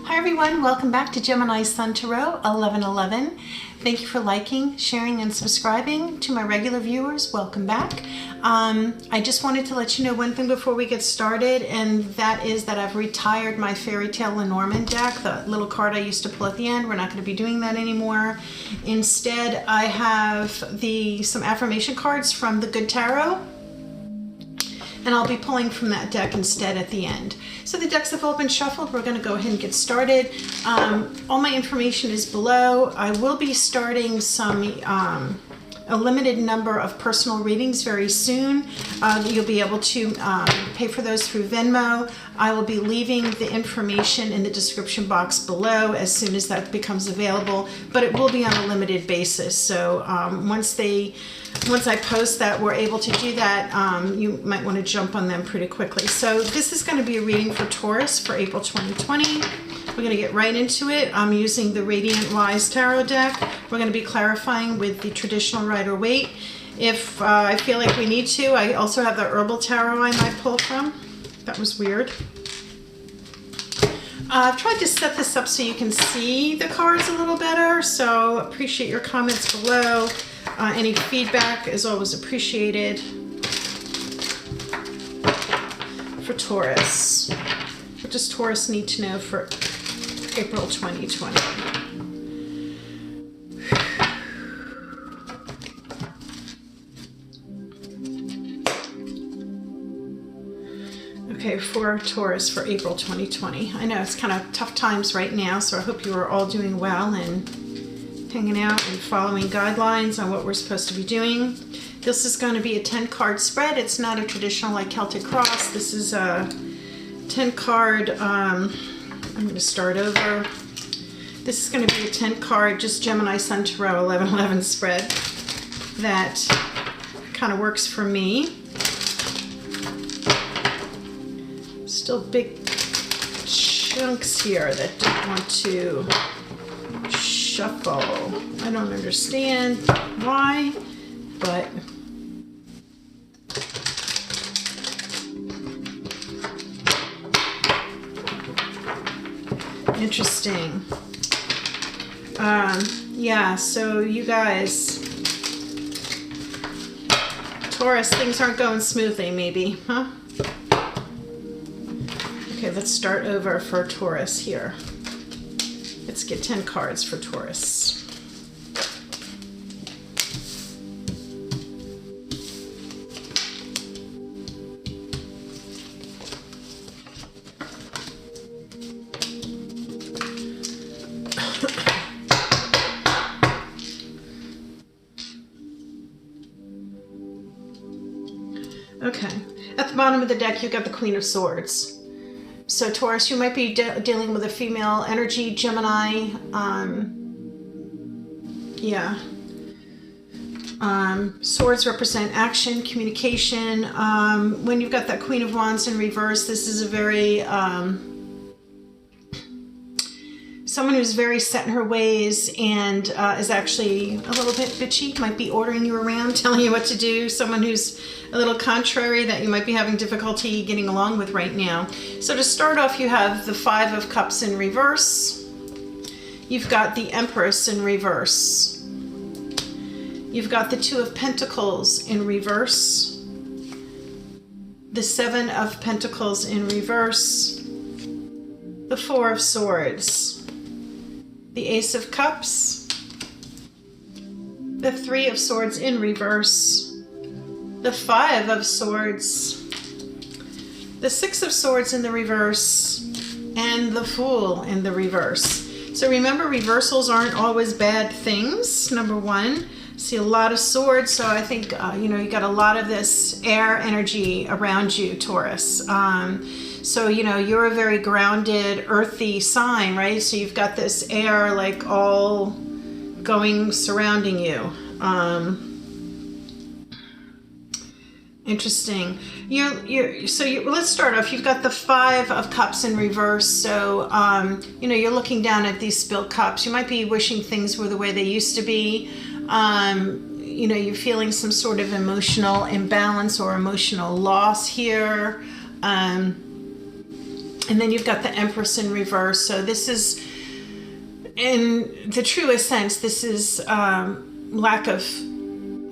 Hi everyone, welcome back to Gemini Sun Tarot 1111. Thank you for liking, sharing, and subscribing. To my regular viewers, welcome back. I just wanted to let you know one thing before we get started, and that is that I've retired my Fairy Tale Lenormand deck, the little card I used to pull at the end. We're not going to be doing that anymore. Instead, I have some affirmation cards from the Good Tarot, and I'll be pulling from that deck instead at the end. So the decks have all been shuffled. We're going to go ahead and get started. All my information is below. I will be starting a limited number of personal readings very soon. You'll be able to pay for those through Venmo. I will be leaving the information in the description box below as soon as that becomes available, but it will be on a limited basis. So once I post that we're able to do that, you might want to jump on them pretty quickly. So this is going to be a reading for Taurus for April 2020. We're going to get right into it. I'm using the Radiant Wise Tarot deck. We're going to be clarifying with the traditional Rider-Waite. If I feel like we need to, I also have the Herbal Tarot I might pull from. That was weird. I've tried to set this up so you can see the cards a little better, so appreciate your comments below. Any feedback is always appreciated. For Taurus, what does Taurus need to know for April 2020? Okay, for Taurus for April 2020. I know it's kind of tough times right now, so I hope you are all doing well and hanging out and following guidelines on what we're supposed to be doing. This is going to be a 10-card spread. It's not a traditional like Celtic Cross. This is a 10-card, I'm going to start over. This is going to be a 10-card, just Gemini Sun Tarot 1111 spread that kind of works for me. Still big chunks here that don't want to shuffle. I don't understand why, but interesting. Yeah, so you guys, Taurus, things aren't going smoothly maybe, huh? Okay, let's start over for Taurus here. Let's get 10 cards for Taurus. Okay, at the bottom of the deck you've got the Queen of Swords. So Taurus, you might be dealing with a female energy, Gemini. Swords represent action, communication. When you've got that Queen of Wands in reverse, this is a very someone who's very set in her ways and is actually a little bit bitchy, might be ordering you around, telling you what to do. Someone who's a little contrary that you might be having difficulty getting along with right now. So to start off, you have the Five of Cups in reverse. You've got the Empress in reverse. You've got the Two of Pentacles in reverse. The Seven of Pentacles in reverse. The Four of Swords. The Ace of Cups, the Three of Swords in reverse, the Five of Swords, the Six of Swords in the reverse, and the Fool in the reverse. So remember, reversals aren't always bad things, number one. See a lot of swords, so I think, you got a lot of this air energy around you, Taurus. So, you're a very grounded, earthy sign, right? So you've got this air like all going, surrounding you. Interesting. Let's start off. You've got the Five of Cups in reverse. So, you're looking down at these spilled cups. You might be wishing things were the way they used to be. You're feeling some sort of emotional imbalance or emotional loss here. And then you've got the Empress in reverse. So this is, in the truest sense, this is lack of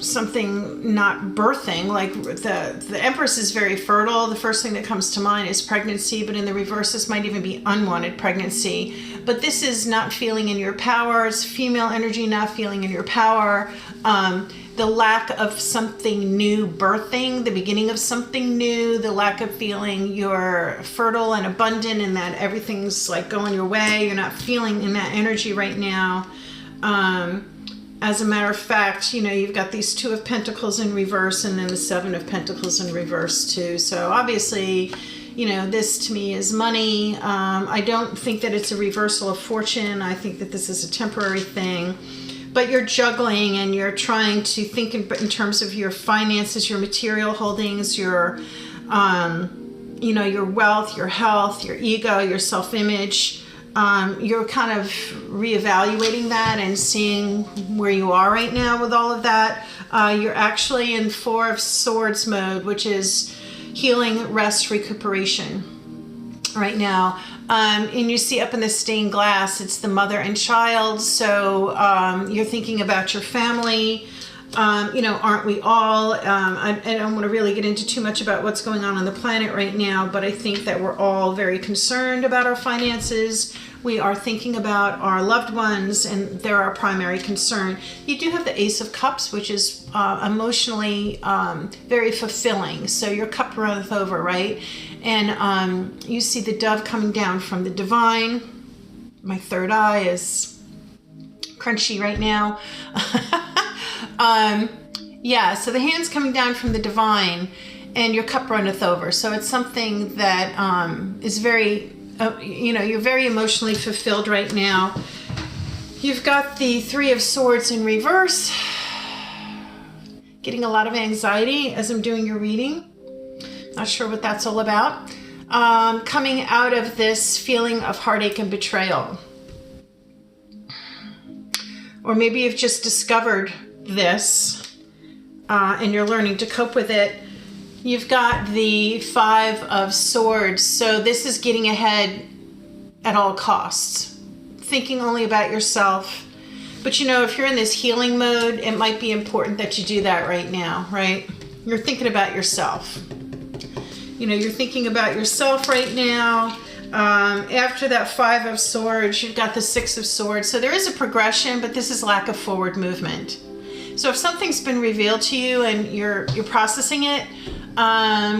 something not birthing. Like the Empress is very fertile. The first thing that comes to mind is pregnancy, but in the reverse, this might even be unwanted pregnancy. But this is not feeling in your power. It's female energy not feeling in your power. The lack of something new birthing, the beginning of something new, the lack of feeling you're fertile and abundant and that everything's like going your way. You're not feeling in that energy right now. As a matter of fact, you know, you've got these Two of Pentacles in reverse and then the Seven of Pentacles in reverse too. So obviously, you know, this to me is money. I don't think that it's a reversal of fortune. I think that this is a temporary thing. But you're juggling and you're trying to think in terms of your finances, your material holdings, your, you know, your wealth, your health, your ego, your self-image. You're kind of reevaluating that and seeing where you are right now with all of that. You're actually in Four of Swords mode, which is healing, rest, recuperation right now. And you see up in the stained glass, it's the mother and child. So you're thinking about your family. You know, aren't we all? I don't want to really get into too much about what's going on the planet right now, but I think that we're all very concerned about our finances. We are thinking about our loved ones, and they're our primary concern. You do have the Ace of Cups, which is emotionally very fulfilling. So your cup runneth over, right? And you see the dove coming down from the divine. My third eye is crunchy right now. Yeah, so the hand's coming down from the divine and your cup runneth over. So it's something that is very, you know, you're very emotionally fulfilled right now. You've got the Three of Swords in reverse. Getting a lot of anxiety as I'm doing your reading. Not sure what that's all about. Coming out of this feeling of heartache and betrayal. Or maybe you've just discovered this and you're learning to cope with it. You've got the Five of Swords. So this is getting ahead at all costs. Thinking only about yourself. But you know, if you're in this healing mode, it might be important that you do that right now, right? You're thinking about yourself. You know, you're thinking about yourself right now. After that Five of Swords, you've got the Six of Swords. So there is a progression, but this is lack of forward movement. So if something's been revealed to you and you're processing it,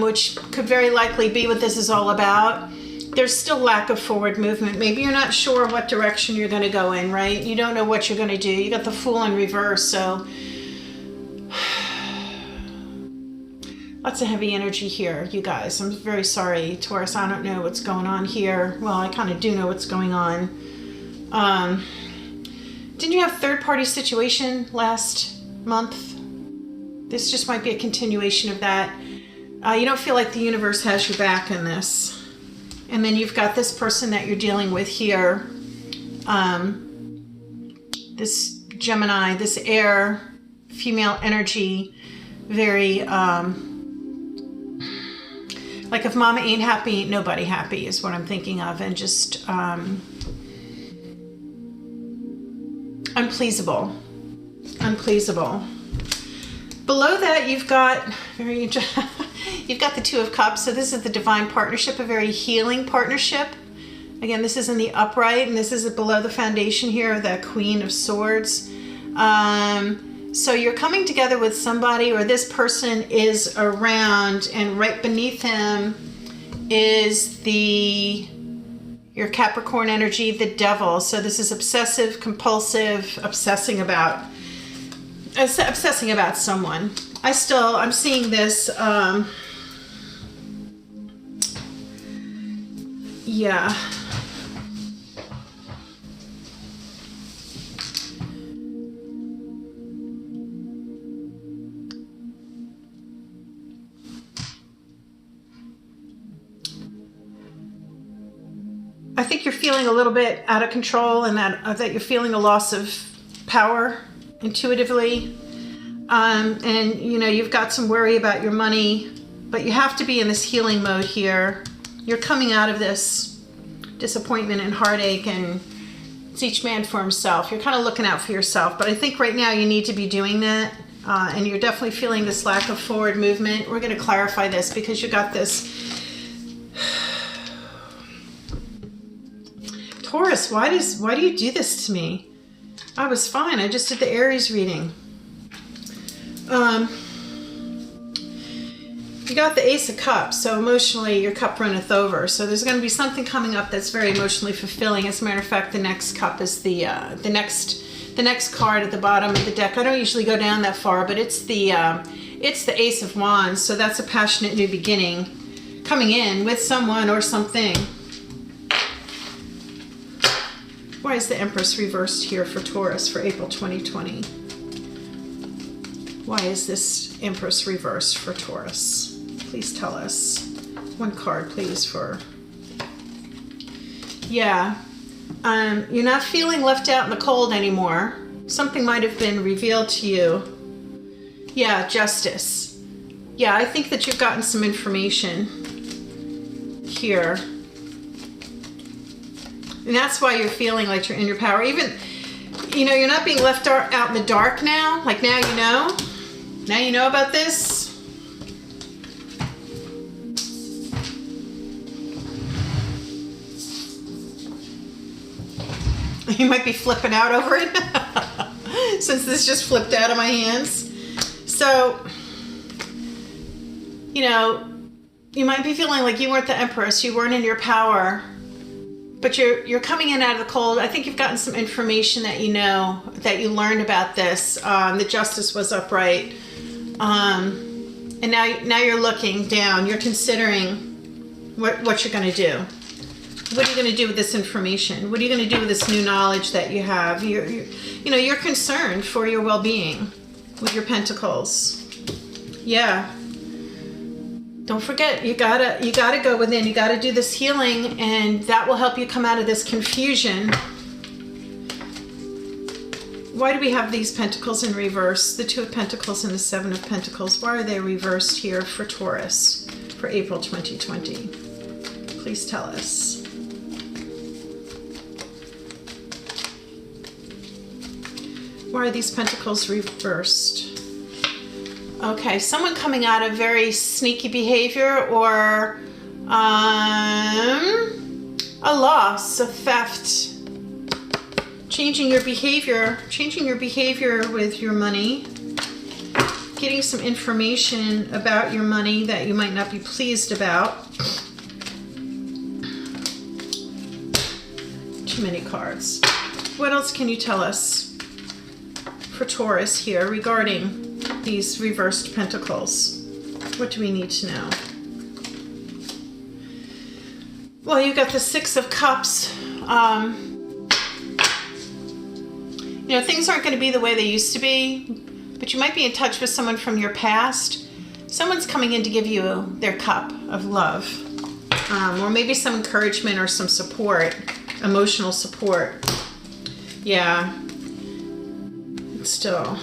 which could very likely be what this is all about, there's still lack of forward movement. Maybe you're not sure what direction you're going to go in, right? You don't know what you're going to do. You got the Fool in reverse, so lots of heavy energy here, you guys. I'm very sorry, Taurus. I don't know what's going on here. Well, I kind of do know what's going on. Didn't you have third-party situation last month? This just might be a continuation of that. You don't feel like the universe has your back in this. And then you've got this person that you're dealing with here. This Gemini, this air, female energy, very... like if mama ain't happy, ain't nobody happy is what I'm thinking of. And just unpleasable. Unpleasable. Below that, you've got you've got the Two of Cups. So this is the divine partnership, a very healing partnership. Again, this is in the upright, and this is below the foundation here, the Queen of Swords. So you're coming together with somebody, or this person is around, and right beneath him is your Capricorn energy, the Devil. So this is obsessive, compulsive, obsessing about someone. I'm seeing this, yeah. I think you're feeling a little bit out of control, and that you're feeling a loss of power intuitively. And you know, you've got some worry about your money, but you have to be in this healing mode here. You're coming out of this disappointment and heartache, and it's each man for himself. You're kind of looking out for yourself, but I think right now you need to be doing that, and you're definitely feeling this lack of forward movement. We're going to clarify this because you got this. Taurus, why do you do this to me? I was fine. I just did the Aries reading. You got the Ace of Cups, so emotionally your cup runneth over. So there's going to be something coming up that's very emotionally fulfilling. As a matter of fact, the next cup is the next card at the bottom of the deck. I don't usually go down that far, but it's the Ace of Wands. So that's a passionate new beginning coming in with someone or something. Why is the Empress reversed here for Taurus for April 2020? Why is this Empress reversed for Taurus? Please tell us. One card, please, for... Yeah. You're not feeling left out in the cold anymore. Something might have been revealed to you. Yeah, Justice. Yeah, I think that you've gotten some information here. And that's why you're feeling like you're in your power. Even, you know, you're not being left out in the dark now. Like now you know. Now you know about this. You might be flipping out over it since this just flipped out of my hands. So, you know, you might be feeling like you weren't the Empress, you weren't in your power, but you're coming in out of the cold. I think you've gotten some information that you know, that you learned about this. The Justice was upright. And now you're looking down, you're considering what you're going to do. What are you going to do with this information? What are you going to do with this new knowledge that you have? You're concerned for your well-being with your pentacles. Yeah. Don't forget, you gotta go within. You gotta do this healing, and that will help you come out of this confusion. Why do we have these pentacles in reverse? The Two of Pentacles and the Seven of Pentacles. Why are they reversed here for Taurus for April 2020? Please tell us. Why are these pentacles reversed? Okay, someone coming out of very sneaky behavior or a loss, a theft. Changing your behavior with your money. Getting some information about your money that you might not be pleased about. Too many cards. What else can you tell us for Taurus here regarding these reversed pentacles? What do we need to know? Well, you got the Six of Cups. Things aren't going to be the way they used to be, but you might be in touch with someone from your past. Someone's coming in to give you their cup of love, or maybe some encouragement or some support, emotional support. Yeah. Still.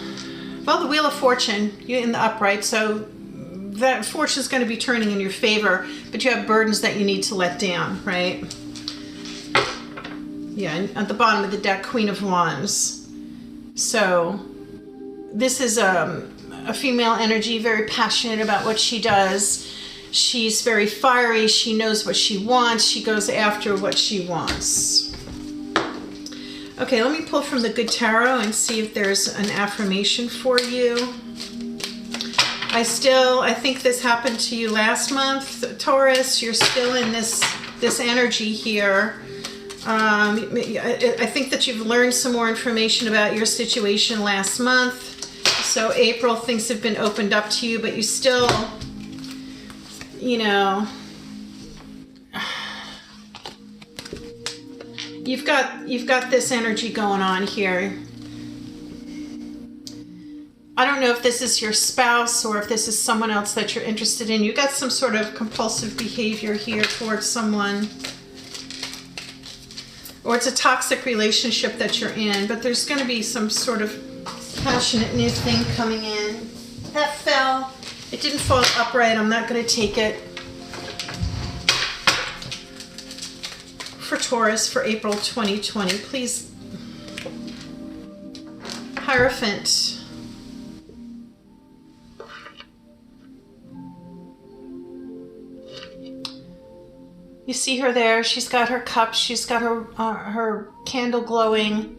Well, the Wheel of Fortune, you're in the upright, so that fortune is going to be turning in your favor, but you have burdens that you need to let down, right? Yeah, and at the bottom of the deck, Queen of Wands. So this is a female energy, very passionate about what she does. She's very fiery. She knows what she wants. She goes after what she wants. Okay, let me pull from the Good Tarot and see if there's an affirmation for you. I think this happened to you last month, Taurus. You're still in this energy here. I think that you've learned some more information about your situation last month. So April, things have been opened up to you, but you still, you've got this energy going on here. I don't know if this is your spouse or if this is someone else that you're interested in. You got some sort of compulsive behavior here towards someone. Or it's a toxic relationship that you're in, but there's going to be some sort of passionate new thing coming in. That fell. It didn't fall upright. I'm not going to take it. For for Taurus for April 2020, please. Hierophant. You see her there. She's got her cup. She's got her candle glowing.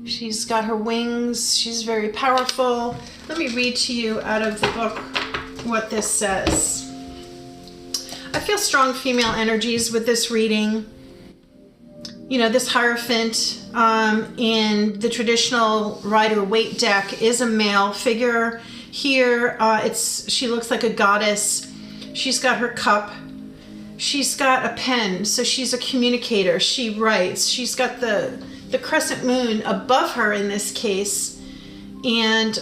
She's got her wings. She's very powerful. Let me read to you out of the book what this says. I feel strong female energies with this reading. You know, this Hierophant in the traditional Rider-Waite deck is a male figure. Here, she looks like a goddess. She's got her cup. She's got a pen, so she's a communicator. She writes. She's got the crescent moon above her in this case. And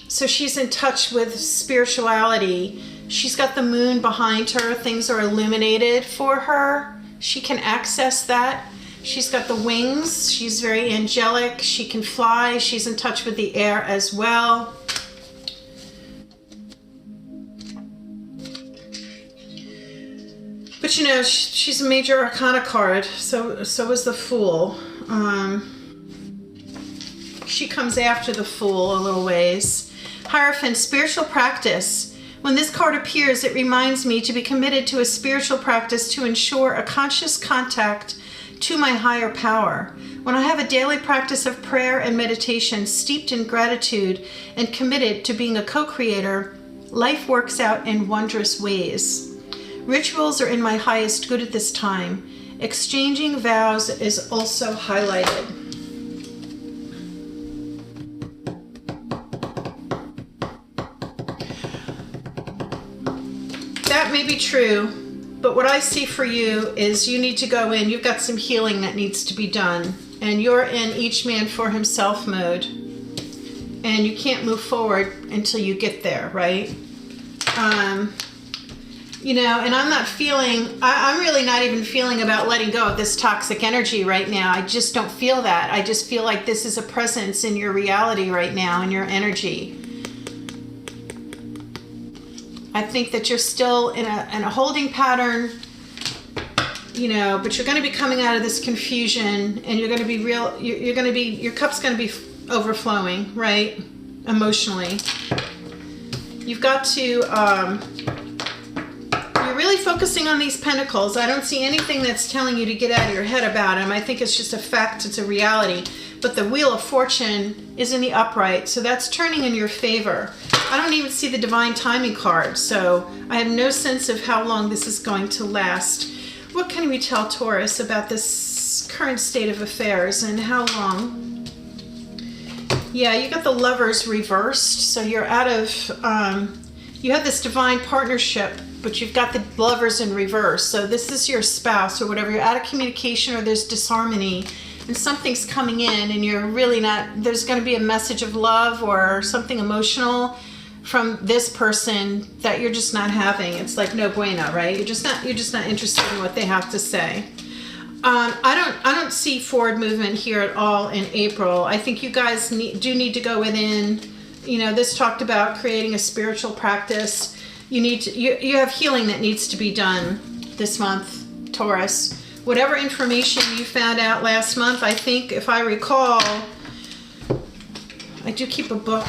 so she's in touch with spirituality. She's got the moon behind her. Things are illuminated for her. She can access that. She's got the wings. She's very angelic. She can fly. She's in touch with the air as well. But you know, she's a major arcana card, so is the Fool. She comes after the Fool a little ways. Hierophant, spiritual practice. When this card appears, it reminds me to be committed to a spiritual practice to ensure a conscious contact to my higher power. When I have a daily practice of prayer and meditation steeped in gratitude and committed to being a co-creator, life works out in wondrous ways. Rituals are in my highest good at this time. Exchanging vows is also highlighted. That may be true, but what I see for you is you need to go in. You've got some healing that needs to be done, and you're in each man for himself mode, and you can't move forward until you get there, right? You know, and I'm really not even feeling about letting go of this toxic energy right now. I just don't feel that. I just feel like this is a presence in your reality right now, in your energy. I think that you're still in a holding pattern, you know, but you're going to be coming out of this confusion, and you're going to be your cup's going to be overflowing, right? Emotionally. You've got to, you're really focusing on these pentacles. I don't see anything that's telling you to get out of your head about them. I think it's just a fact, it's a reality. But the Wheel of Fortune is in the upright, so that's turning in your favor. I don't even see the Divine Timing card, so I have no sense of how long this is going to last. What can we tell Taurus about this current state of affairs and how long? Yeah, you got the Lovers reversed, so you're out of, you had this divine partnership, but you've got the Lovers in reverse. So this is your spouse or whatever. You're out of communication, or there's disharmony, and something's coming in, and you're really not, there's going to be a message of love or something emotional from this person that you're just not having. It's like no bueno, right? You're just not interested in what they have to say. I don't see forward movement here at all in April. I think you guys do need to go within. You know, this talked about creating a spiritual practice. You have healing that needs to be done this month, Taurus. Whatever information you found out last month, I think, if I recall, I do keep a book.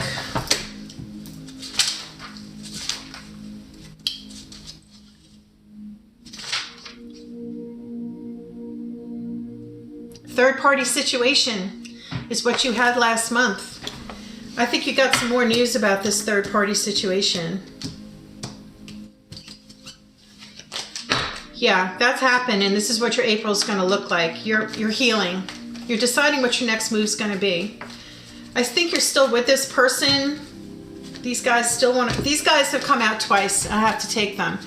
Third-party situation is what you had last month. I think you got some more news about this third-party situation. Yeah, that's happened, and this is what your April's going to look like. You're healing. You're deciding what your next move's going to be. I think you're still with this person. These guys have come out twice. I have to take them.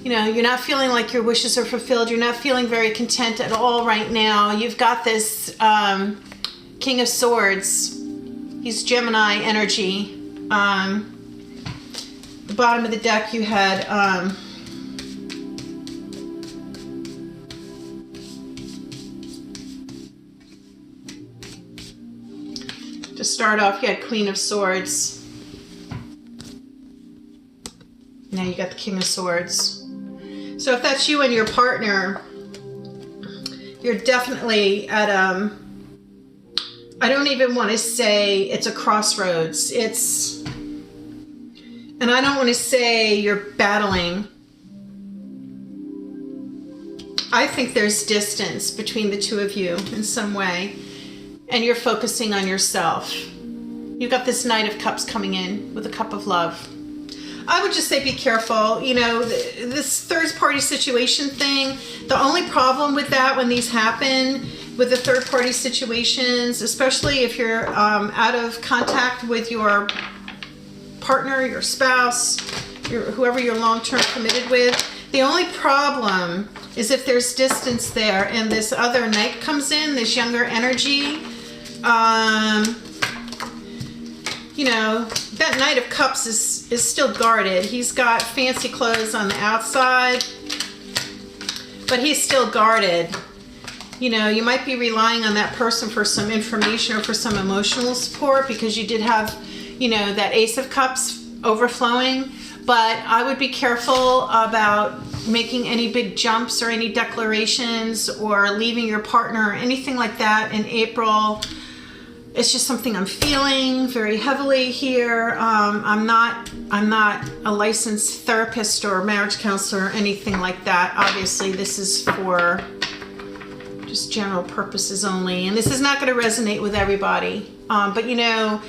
You know, you're not feeling like your wishes are fulfilled. You're not feeling very content at all right now. You've got this King of Swords. He's Gemini energy. The bottom of the deck you had to start off, you had Queen of Swords. Now you got the King of Swords. So So if that's you and your partner, you're definitely at I don't even want to say it's a crossroads. And I don't want to say you're battling. I think there's distance between the two of you in some way, and you're focusing on yourself. You've got this Knight of Cups coming in with a cup of love. I would just say be careful. You know, this third party situation thing, the only problem with that when these happen with the third party situations, especially if you're out of contact with your partner, your spouse, whoever you're long-term committed with, the only problem is if there's distance there and this other Knight comes in, this younger energy, you know, that Knight of Cups is still guarded. He's got fancy clothes on the outside, but he's still guarded. You know, you might be relying on that person for some information or for some emotional support because you did have, you know, that Ace of Cups overflowing. But I would be careful about making any big jumps or any declarations or leaving your partner or anything like that in April. It's just something I'm feeling very heavily here. I'm not a licensed therapist or marriage counselor or anything like that. Obviously, this is for just general purposes only, and this is not going to resonate with everybody. But you know,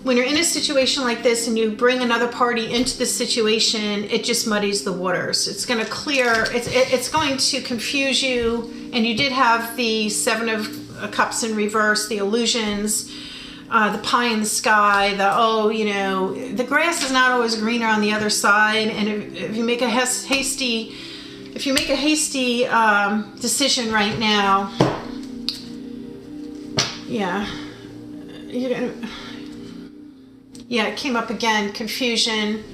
when you're in a situation like this and you bring another party into the situation, it just muddies the waters. It's going to clear. It's going to confuse you. And you did have the Seven of Cups in reverse, the illusions, the pie in the sky, you know, the grass is not always greener on the other side. And if you make a hasty decision right now, yeah, it came up again, confusion,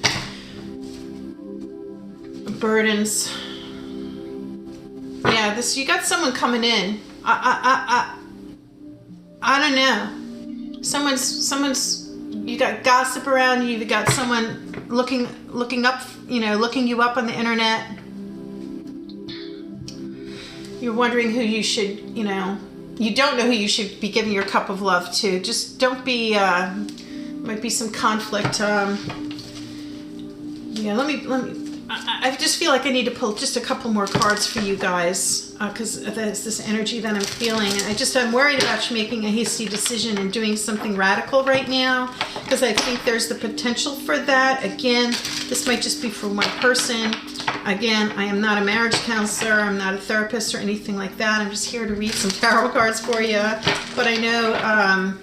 burdens. Yeah, you got someone coming in. I don't know. Someone's you got gossip around you. You got someone looking up, you know, looking you up on the internet. You're wondering who you should, you know, you don't know who you should be giving your cup of love to. Just don't be, might be some conflict. Yeah, let me, I just feel like I need to pull just a couple more cards for you guys because there's this energy that I'm feeling. And I'm worried about you making a hasty decision and doing something radical right now because I think there's the potential for that. Again, this might just be for one person. Again, I am not a marriage counselor. I'm not a therapist or anything like that. I'm just here to read some tarot cards for you. But I know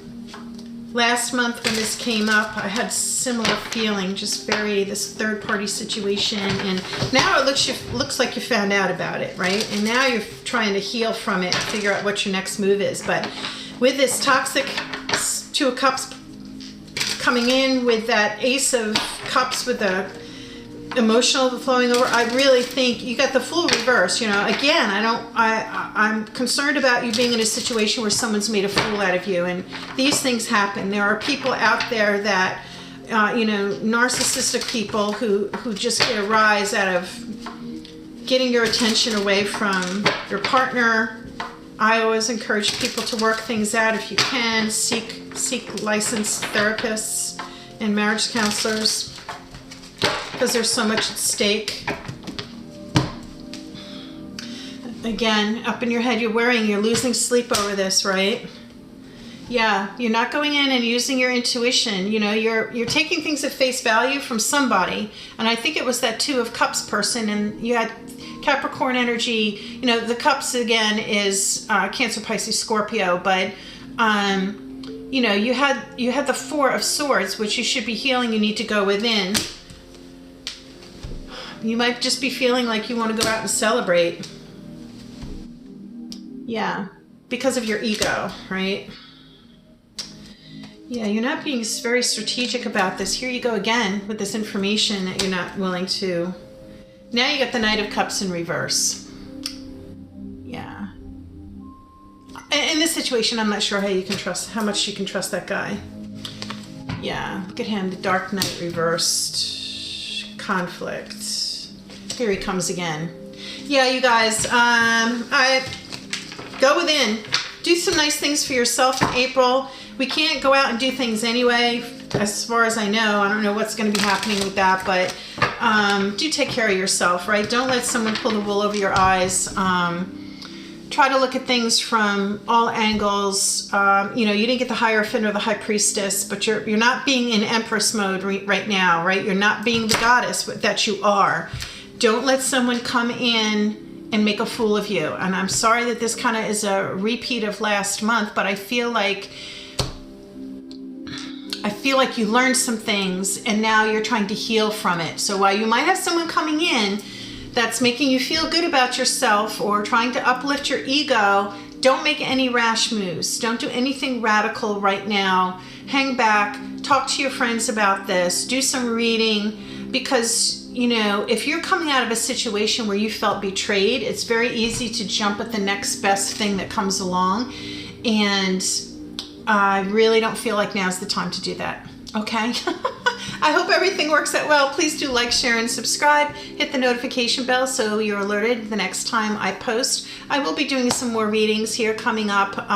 last month when this came up, I had similar feeling, just this third party situation. And now it looks like you found out about it, right? And now you're trying to heal from it and figure out what your next move is. But with this toxic Two of Cups coming in with that Ace of Cups with the emotional flowing over, I really think you got the Fool reverse. You know, again, I'm concerned about you being in a situation where someone's made a fool out of you, and these things happen. There are people out there that you know, narcissistic people who just get a rise out of getting your attention away from your partner. I always encourage people to work things out if you can. Seek licensed therapists and marriage counselors, because there's so much at stake. Again, up in your head, you're losing sleep over this, right? Yeah, you're not going in and using your intuition. You know, you're taking things at face value from somebody. And I think it was that Two of Cups person, and you had Capricorn energy. You know, the Cups again is Cancer, Pisces, Scorpio, but you know, you had the Four of Swords, which you should be healing. You need to go within. You might just be feeling like you want to go out and celebrate. Yeah, because of your ego, right? Yeah, you're not being very strategic about this. Here you go again with this information that you're not willing to. Now you got the Knight of Cups in reverse. Yeah. In this situation, I'm not sure how much you can trust that guy. Yeah, look at him, the Dark Knight reversed. Conflict. Here he comes again. Yeah, you guys, I go within. Do some nice things for yourself in April. We can't go out and do things anyway, as far as I know. I don't know what's going to be happening with that, but do take care of yourself, right? Don't let someone pull the wool over your eyes. Try to look at things from all angles. You know, you didn't get the Hierophant or the High Priestess, but you're not being in Empress mode right now, right? You're not being the goddess that you are. Don't let someone come in and make a fool of you. And I'm sorry that this kind of is a repeat of last month, but I feel like you learned some things and now you're trying to heal from it. So while you might have someone coming in that's making you feel good about yourself or trying to uplift your ego, don't make any rash moves. Don't do anything radical right now. Hang back, talk to your friends about this, do some reading, because you know, if you're coming out of a situation where you felt betrayed, it's very easy to jump at the next best thing that comes along. And I really don't feel like now's the time to do that. Okay? I hope everything works out well. Please do like, share, and subscribe. Hit the notification bell so you're alerted the next time I post. I will be doing some more readings here coming up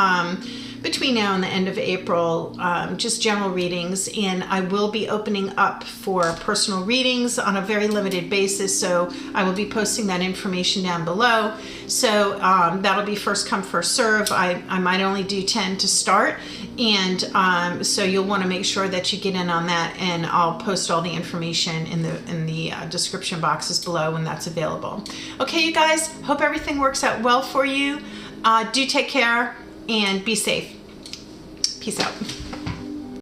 between now and the end of April, just general readings, and I will be opening up for personal readings on a very limited basis, so I will be posting that information down below. So that'll be first come, first serve. I might only do 10 to start, and so you'll want to make sure that you get in on that, and I'll post all the information in the description boxes below when that's available. Okay, you guys, hope everything works out well for you. Do take care and be safe. Peace out.